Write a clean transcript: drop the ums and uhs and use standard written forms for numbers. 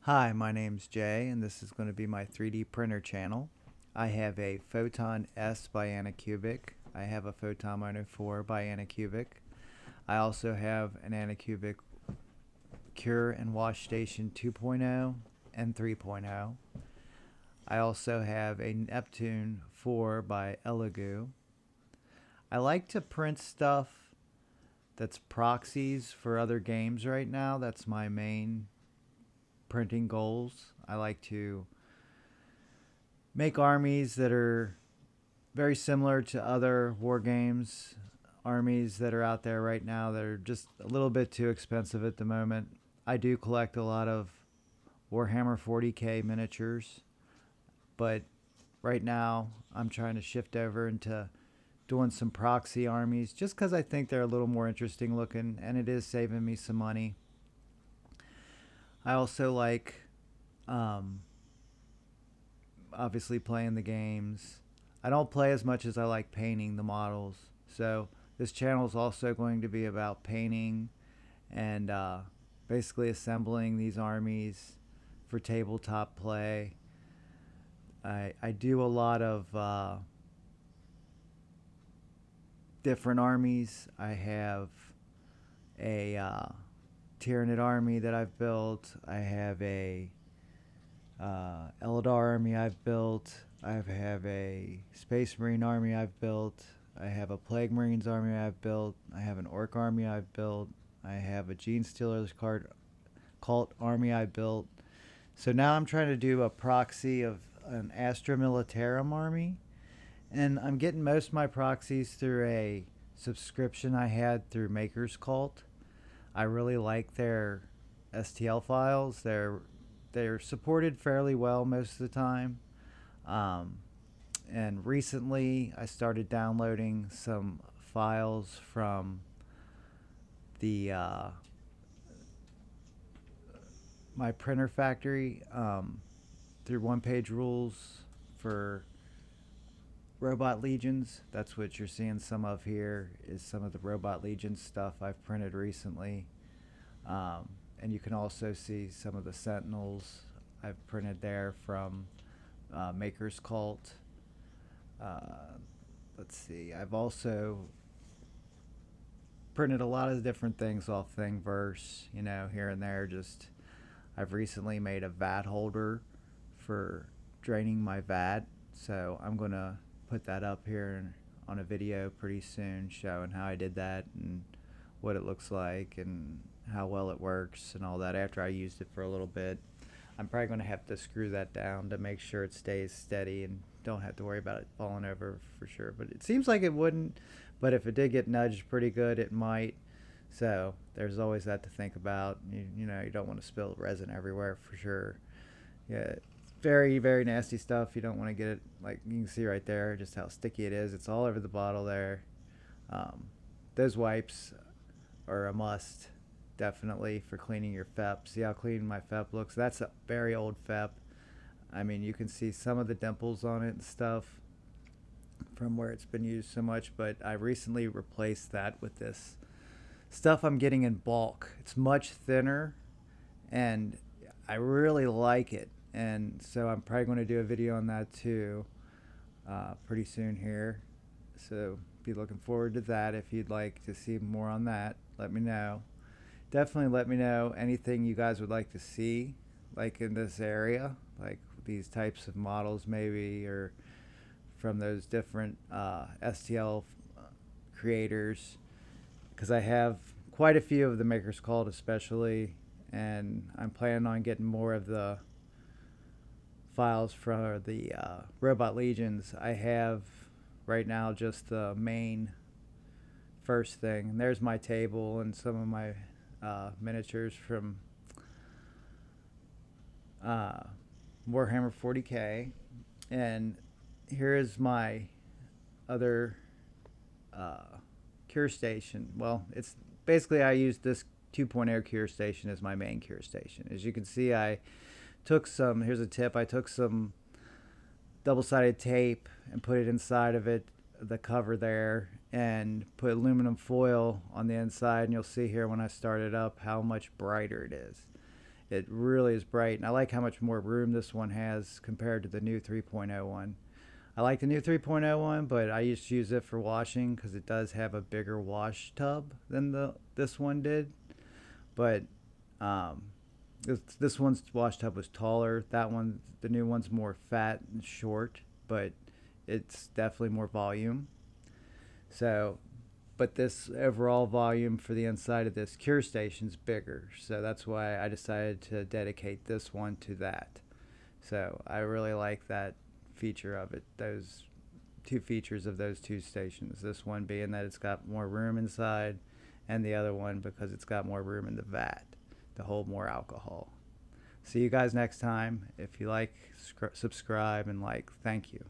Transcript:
Hi, my name's Jay, and this is going to be my 3D printer channel. I have a Photon S by Anycubic. I have a Photon Mono 4 by Anycubic. I also have an Anycubic Cure and Wash Station 2.0 and 3.0. I also have a Neptune 4 by Elegoo. I like to print stuff that's proxies for other games right now. That's my main printing goals. I like to make armies that are very similar to other war games, armies that are out there right now that are just a little bit too expensive at the moment. I do collect a lot of Warhammer 40k miniatures, but right now I'm trying to shift over into doing some proxy armies just because I think they're a little more interesting looking and it is saving me some money. I also like um, obviously playing the games. I don't play as much as I like painting the models. So this channel is also going to be about painting and basically assembling these armies for tabletop play. I do a lot of different armies. I have a Tyranid army that I've built. I have a Eldar army I've built. I have a Space Marine army I've built. I have a Plague Marines army I've built. I have an Orc army I've built. I have a Gene Stealers cult army I built. So now I'm trying to do a proxy of an Astra Militarum army. And I'm getting most of my proxies through a subscription I had through Maker's Cult. I really like their STL files. They're supported fairly well most of the time. Um, and recently, I started downloading some files from the my printer factory through One Page Rules for Robot Legions. That's what you're seeing some of here. Is some of the Robot Legions stuff I've printed recently. Um, and you can also see some of the Sentinels I've printed there from Maker's Cult. Uh, let's see. I've also printed a lot of different things off Thingiverse, here and there. Just I've recently made a VAT holder for draining my VAT, so I'm gonna put that up here on a video pretty soon, showing how I did that and what it looks like and how well it works and all that. After I used it for a little bit, I'm probably going to have to screw that down to make sure it stays steady and don't have to worry about it falling over for sure. But it seems like it wouldn't. But if it did get nudged pretty good, it might. So there's always that to think about. You don't want to spill resin everywhere for sure. Yeah, very, very nasty stuff. You don't want to get it, like you can see right there, just how sticky it is. It's all over the bottle there. Um, those wipes are a must, definitely, for cleaning your FEP. See how clean my FEP looks? That's a very old FEP. I mean, you can see some of the dimples on it and stuff from where it's been used so much, but I recently replaced that with this stuff I'm getting in bulk. It's much thinner and I really like it. And so I'm probably going to do a video on that too pretty soon here. So be looking forward to that. If you'd like to see more on that, let me know. Definitely let me know anything you guys would like to see, like in this area, like these types of models maybe, or from those different STL creators, because I have quite a few of the Maker's Cult especially, and I'm planning on getting more of the files for the Robot Legions. I have right now just the main first thing. And there's my table and some of my miniatures from Warhammer 40k. And here is my other cure station. Well, it's basically I used this 2.0 cure station as my main cure station. As you can see, I took some, here's a tip, I took some double-sided tape and put it inside of it, the cover there, and put aluminum foil on the inside, and you'll see here when I start it up how much brighter it is. it really is bright. And I like how much more room this one has compared to the new 3.0 one. I like the new 3.0 one, but I used to use it for washing because it does have a bigger wash tub than this one did. But um, this one's wash tub was taller. That one, the new one's more fat and short, but it's definitely more volume. So, but this overall volume for the inside of this cure station's bigger. So that's why I decided to dedicate this one to that. So I really like that feature of it. Those two features of those two stations. This one being that it's got more room inside, and the other one because it's got more room in the vat to hold more alcohol. See you guys next time. If you like, subscribe and like. Thank you.